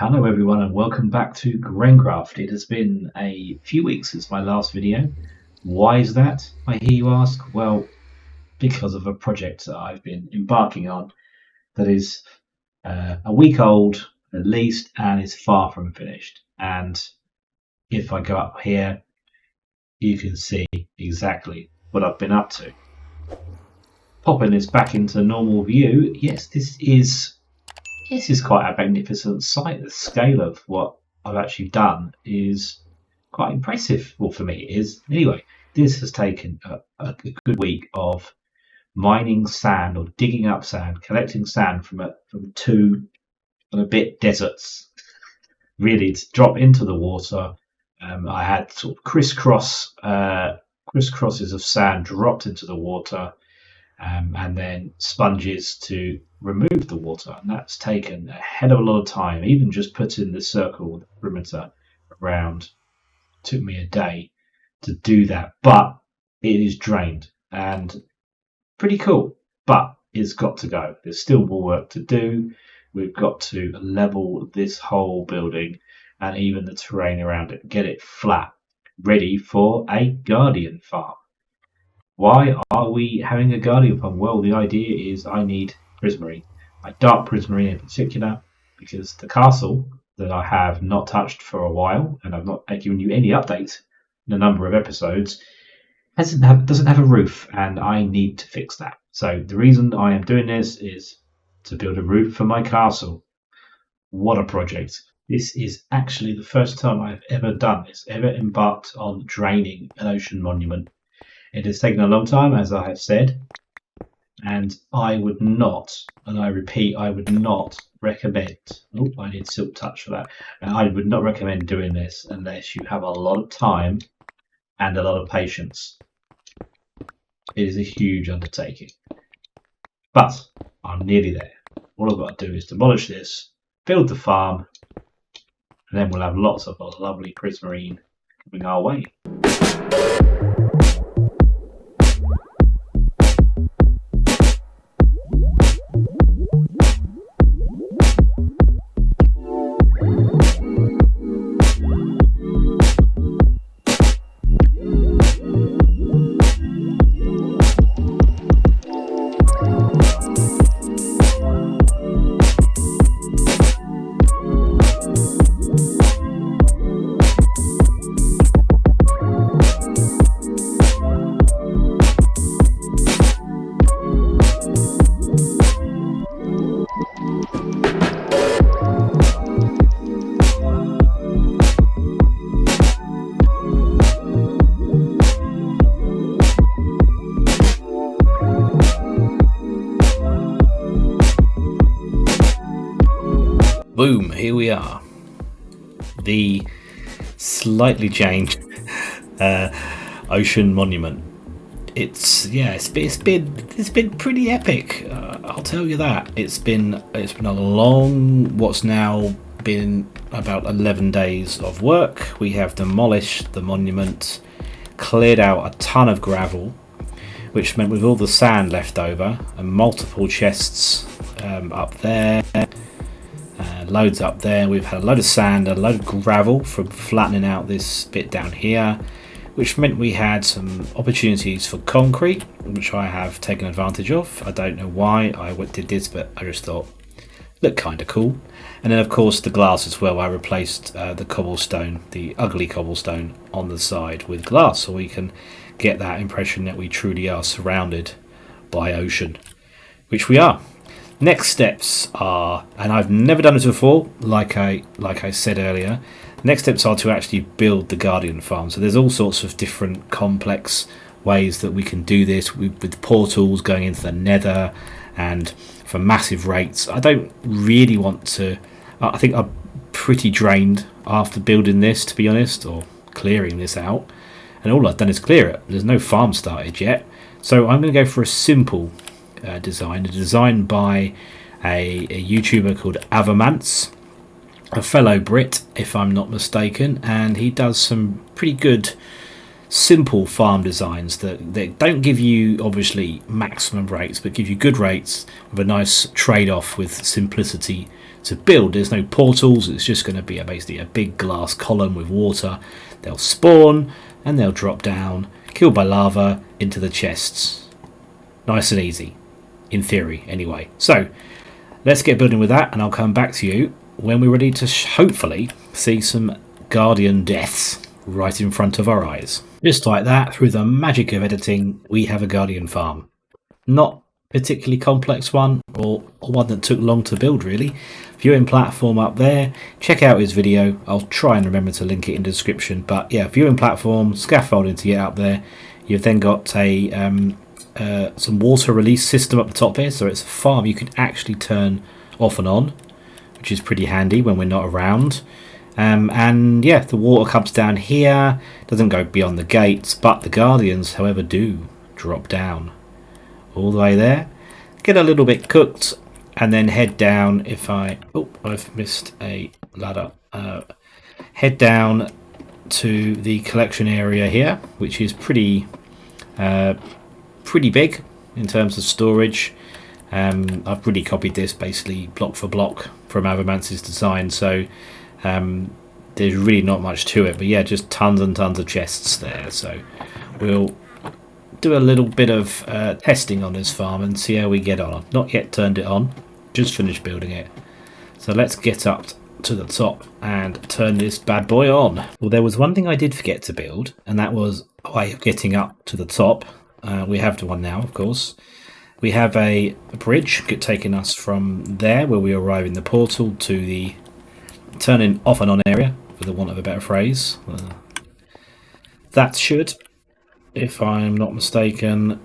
Hello everyone and welcome back to GrainCraft. It has been a few weeks since my last video. Why is that, I hear you ask? Well, because of a project that I've been embarking on that is a week old at least and is far from finished. And if I go up here, you can see exactly what I've been up to. Popping this back into normal view, yes, this is quite a magnificent sight. The scale of what I've actually done is quite impressive. Well, for me, it is. Anyway, this has taken a good week of mining sand or digging up sand, collecting sand from two and a bit deserts, really, to drop into the water. I had sort of crisscrosses of sand dropped into the water. And then sponges to remove the water, and that's taken a hell of a lot of time. Even just putting the circle, the perimeter around, took me a day to do that, but it is drained and pretty cool, but it's got to go. There's still more work to do. We've got to level this whole building and even the terrain around it, get it flat, ready for a guardian farm. Why are we having a guardian farm? Well, the idea is I need prismarine, like dark prismarine in particular, because the castle that I have not touched for a while, and I've not given you any updates in a number of episodes, doesn't have a roof, and I need to fix that. So the reason I am doing this is to build a roof for my castle. What a project! This is actually the first time I've ever done this, ever embarked on draining an ocean monument. It has taken a long time, as I have said, and I would not, and I repeat, I would not recommend, oh, I need silk touch for that, I would not recommend doing this unless you have a lot of time and a lot of patience. It is a huge undertaking, but I'm nearly there. All I've got to do is demolish this, build the farm, and then we'll have lots of lovely prismarine coming our way. Boom, here we are. The slightly changed ocean monument. It's been pretty epic. I'll tell you that. It's been a long, what's now been about 11 days of work. We have demolished the monument, cleared out a ton of gravel, which meant with all the sand left over and multiple chests up there. Loads up there. We've had a load of sand, a load of gravel from flattening out this bit down here, which meant we had some opportunities for concrete, which I have taken advantage of. I don't know why I did this, but I just thought looked kind of cool. And then of course the glass as well. I replaced the cobblestone, the ugly cobblestone on the side with glass, so we can get that impression that we truly are surrounded by ocean, which we are. Next steps are, and I've never done this before, like I said earlier, next steps are to actually build the guardian farm. So there's all sorts of different complex ways that we can do this with portals going into the nether and for massive rates. I don't really want to, I think I'm pretty drained after building this, to be honest, or clearing this out, and all I've done is clear it. There's no farm started yet, so I'm going to go for a simple design by a YouTuber called Avamance, a fellow Brit if I'm not mistaken, and he does some pretty good simple farm designs that don't give you obviously maximum rates but give you good rates with a nice trade-off with simplicity to build. There's no portals, it's just going to be basically a big glass column with water. They'll spawn and they'll drop down, killed by lava, into the chests. Nice and easy, in theory anyway. So let's get building with that, and I'll come back to you when we're ready to hopefully see some guardian deaths right in front of our eyes. Just like that, through the magic of editing, we have a guardian farm. Not particularly complex one, or one that took long to build really. Viewing platform up there, check out his video. I'll try and remember to link it in the description, but yeah, viewing platform, scaffolding to get up there. You've then got a some water release system up the top here, so it's a farm you can actually turn off and on, which is pretty handy when we're not around. And yeah, the water comes down here, doesn't go beyond the gates, but the guardians, however, do drop down all the way there, get a little bit cooked, and then head down. If I've missed a ladder. Head down to the collection area here, which is pretty big in terms of storage. I've really copied this basically block for block from Avamance's design, so there's really not much to it, but yeah, just tons and tons of chests there. So we'll do a little bit of testing on this farm and see how we get on. I've not yet turned it on, just finished building it. So let's get up to the top and turn this bad boy on. Well, there was one thing I did forget to build, and that was by getting up to the top. We have one now, of course. We have a bridge taking us from there where we arrive in the portal to the turning off and on area, for the want of a better phrase. That should, if I'm not mistaken,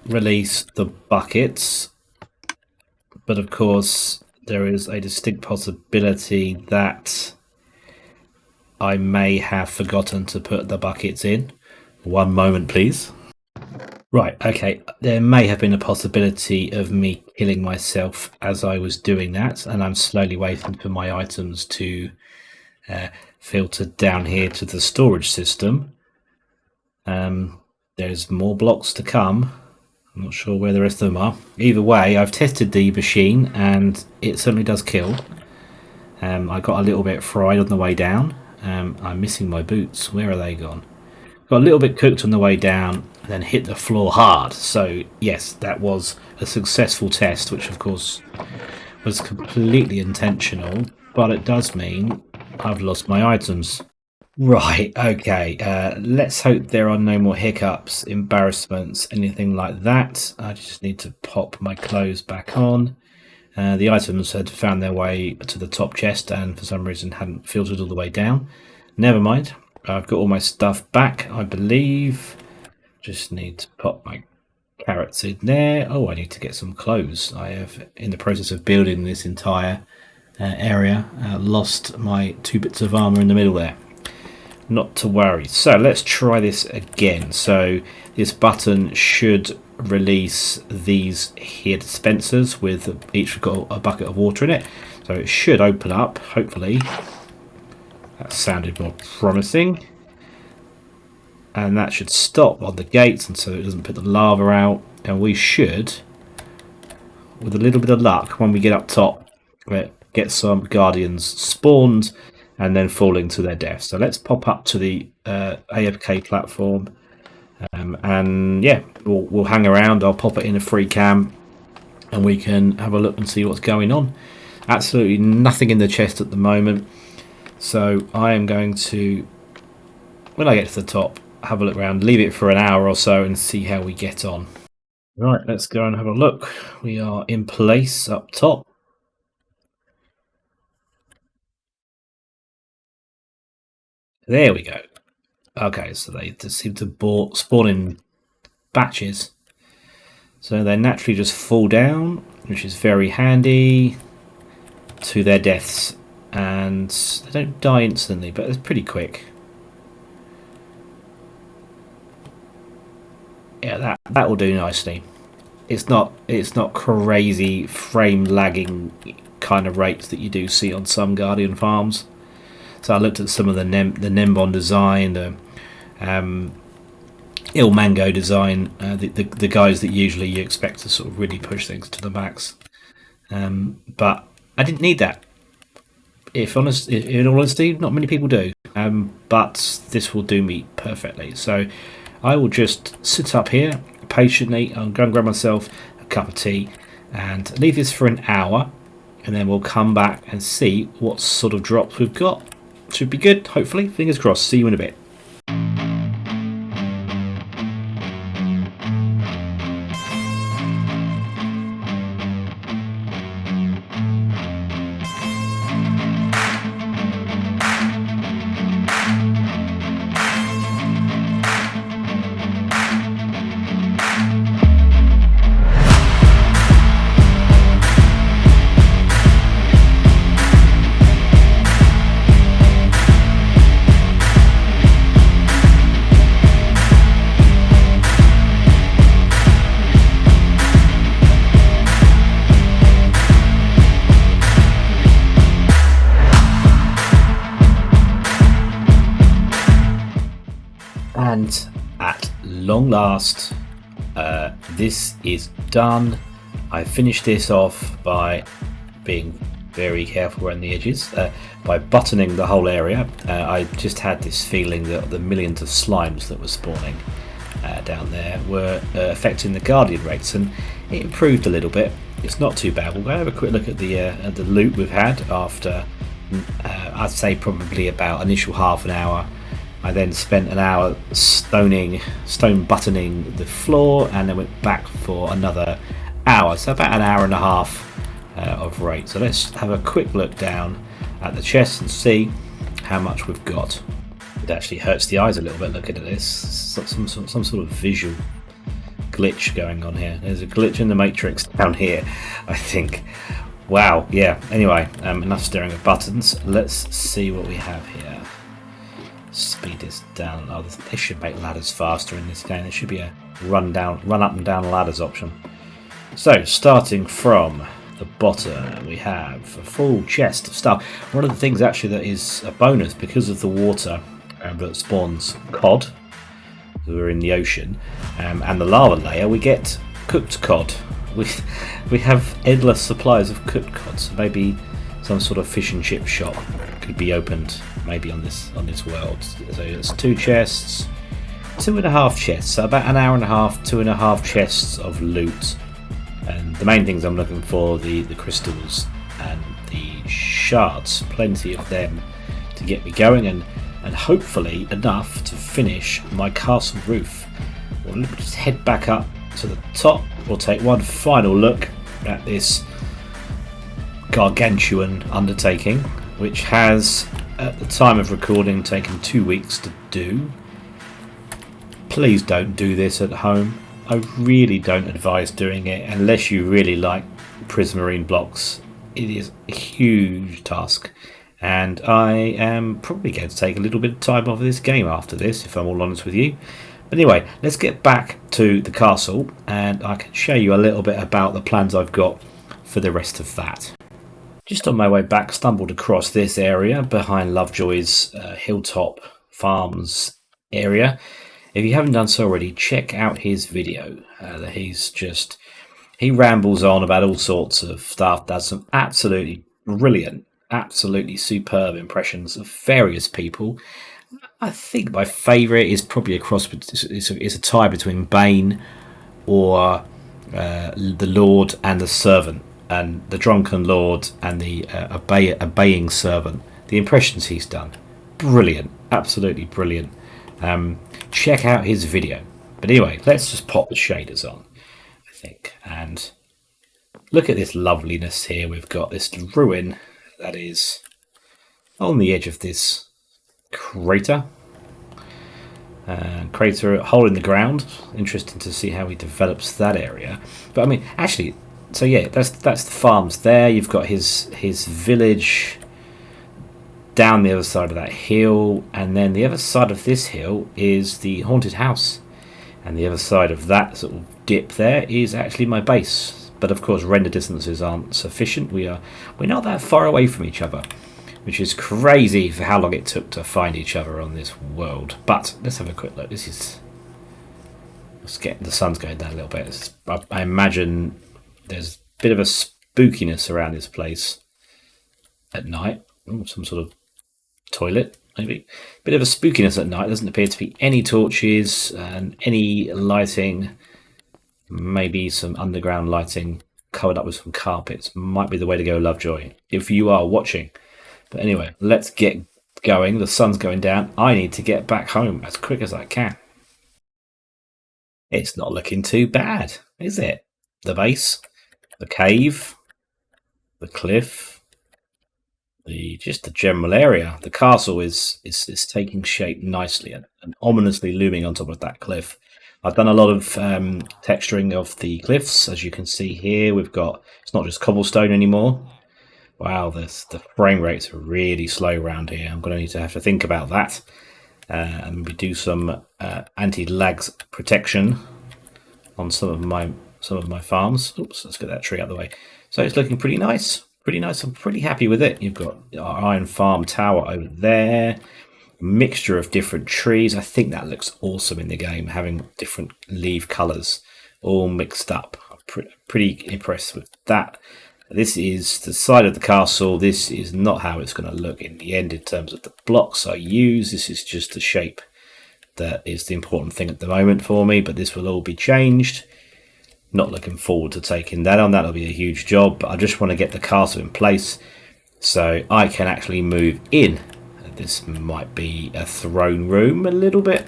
release the buckets, but of course there is a distinct possibility that I may have forgotten to put the buckets in. One moment please. Right, okay, there may have been a possibility of me killing myself as I was doing that, and I'm slowly waiting for my items to filter down here to the storage system. There's more blocks to come. I'm not sure where the rest of them are. Either way, I've tested the machine and it certainly does kill. I got a little bit fried on the way down. I'm missing my boots. Where are they gone? Got a little bit cooked on the way down and then hit the floor hard. So yes, that was a successful test, which of course was completely intentional, but it does mean I've lost my items. Right, okay, let's hope there are no more hiccups, embarrassments, anything like that. I just need to pop my clothes back on. The items had found their way to the top chest and for some reason hadn't filtered all the way down. Never mind, I've got all my stuff back, I believe. Just need to pop my carrots in there. Oh, I need to get some clothes. I have, in the process of building this entire area, lost my 2 bits of armor in the middle there. Not to worry. So let's try this again. So this button should release these here dispensers with each got a bucket of water in it. So it should open up, hopefully. That sounded more promising. And that should stop on the gates, and so it doesn't put the lava out. And we should, with a little bit of luck, when we get up top, get some guardians spawned and then falling to their death. So let's pop up to the AFK platform, and yeah, we'll hang around. I'll pop it in a free cam and we can have a look and see what's going on. Absolutely nothing in the chest at the moment, so I am going to, when I get to the top, have a look around, leave it for an hour or so and see how we get on. Right, let's go and have a look. We are in place up top. There we go. Okay, so they just seem to spawn in batches. So they naturally just fall down, which is very handy, to their deaths. And they don't die instantly, but it's pretty quick. Yeah, that will do nicely. It's not crazy frame lagging kind of rates that you do see on some Guardian farms. So I looked at some of the Nembon design, the Il Mango design, the guys that usually you expect to sort of really push things to the max. But I didn't need that. In all honesty, not many people do. But this will do me perfectly. So I will just sit up here patiently. I'll go and grab myself a cup of tea and leave this for an hour, and then we'll come back and see what sort of drops we've got. Should be good, hopefully. Fingers crossed. See you in a bit. And at long last, this is done. I finished this off by being very careful around the edges, by buttoning the whole area. I just had this feeling that the millions of slimes that were spawning down there were affecting the guardian rates, and it improved a little bit. It's not too bad. We'll go have a quick look at the loot we've had after, I'd say probably about initial half an hour. I then spent an hour stone buttoning the floor, and then went back for another hour, so about an hour and a half of rate. So let's have a quick look down at the chest and see how much we've got. It actually hurts the eyes a little bit looking at this. Some sort of visual glitch going on here. There's a glitch in the matrix down here, I think. Wow, yeah. Anyway, enough staring at buttons. Let's see what we have here. Speed this down. Oh, they should make ladders faster in this game. There should be a run up and down ladders option. So, starting from the bottom, we have a full chest of stuff. One of the things actually that is a bonus because of the water that spawns cod. We're in the ocean, and the lava layer. We get cooked cod. We have endless supplies of cooked cod. So maybe some sort of fish and chip shop could be opened maybe on this world. So it's 2 chests, 2.5 chests, so about an hour and a half, 2.5 chests of loot. And the main things I'm looking for, the crystals and the shards, plenty of them to get me going, and hopefully enough to finish my castle roof. We'll just head back up to the top. We'll take one final look at this gargantuan undertaking, which has, at the time of recording, taken 2 weeks to do. Please don't do this at home. I really don't advise doing it unless you really like prismarine blocks. It is a huge task, and I am probably going to take a little bit of time off this game after this, if I'm all honest with you. But anyway, let's get back to the castle, and I can show you a little bit about the plans I've got for the rest of that. Just on my way back, stumbled across this area behind Lovejoy's Hilltop Farms area. If you haven't done so already, check out his video. He rambles on about all sorts of stuff, does some absolutely brilliant, absolutely superb impressions of various people. I think my favourite is probably it's a tie between Bane or the Lord and the Servant, and the Drunken Lord and the obeying Servant. The impressions he's done, brilliant, absolutely brilliant. Check out his video. But anyway, let's just pop the shaders on, I think, and look at this loveliness here. We've got this ruin that is on the edge of this crater. Hole in the ground. Interesting to see how he develops that area. But I mean, actually, so yeah, that's the farms there. You've got his village down the other side of that hill, and then the other side of this hill is the haunted house, and the other side of that sort of dip there is actually my base. But of course, render distances aren't sufficient. We're not that far away from each other, which is crazy for how long it took to find each other on this world. But let's have a quick look. The sun's going down a little bit. I imagine there's a bit of a spookiness around this place. at night. Ooh, some sort of toilet, maybe. Bit of a spookiness at night. There doesn't appear to be any torches and any lighting. Maybe some underground lighting covered up with some carpets might be the way to go, Lovejoy, if you are watching. But anyway, let's get going. The sun's going down. I need to get back home as quick as I can. It's not looking too bad, is it? The base, the cave, the cliff, just the general area. The castle is taking shape nicely and ominously looming on top of that cliff. I've done a lot of texturing of the cliffs, as you can see here. It's not just cobblestone anymore. Wow, the frame rates are really slow around here. I'm going to have to think about that, and maybe do some anti-lag protection on some of my farms. Oops, let's get that tree out of the way. So it's looking pretty nice. Pretty nice. I'm pretty happy with it. You've got our iron farm tower over there. Mixture of different trees. I think that looks awesome in the game, having different leaf colors all mixed up. I'm pretty impressed with that. This is the side of the castle. This is not how it's going to look in the end in terms of the blocks I use. This is just the shape that is the important thing at the moment for me, but this will all be changed. Not looking forward to taking that on. That'll be a huge job, but I just want to get the castle in place so I can actually move in. This might be a throne room, a little bit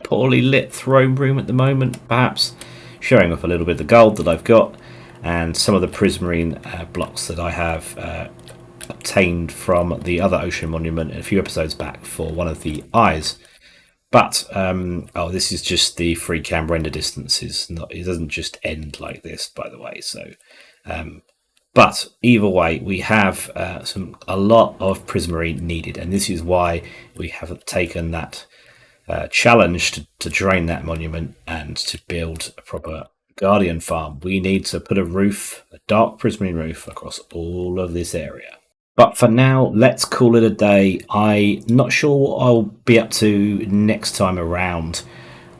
poorly lit throne room at the moment, perhaps showing off a little bit of the gold that I've got and some of the prismarine blocks that I have obtained from the other ocean monument a few episodes back for one of the eyes. But this is just the free cam render distance. It doesn't just end like this, by the way. So, but either way, we have a lot of prismarine needed, and this is why we have taken that challenge to drain that monument and to build a proper guardian farm. We need to put a dark prismarine roof across all of this area. But for now, let's call it a day. I'm not sure what I'll be up to next time around.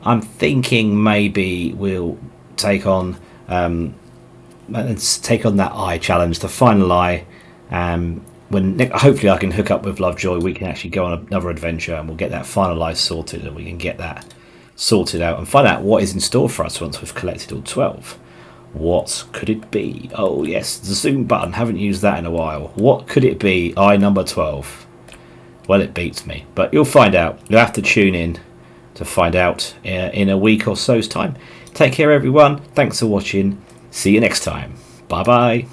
I'm thinking maybe we'll take on that eye challenge, the final eye. When hopefully I can hook up with Lovejoy, we can actually go on another adventure and we'll get that final eye sorted, and we can get that sorted out and find out what is in store for us once we've collected all 12. What could it be? Oh yes, the zoom button. Haven't used that in a while. What could it be? Eye number 12. Well, it beats me, but you'll find out. You'll have to tune in to find out in a week or so's time. Take care, everyone. Thanks for watching. See you next time. Bye bye.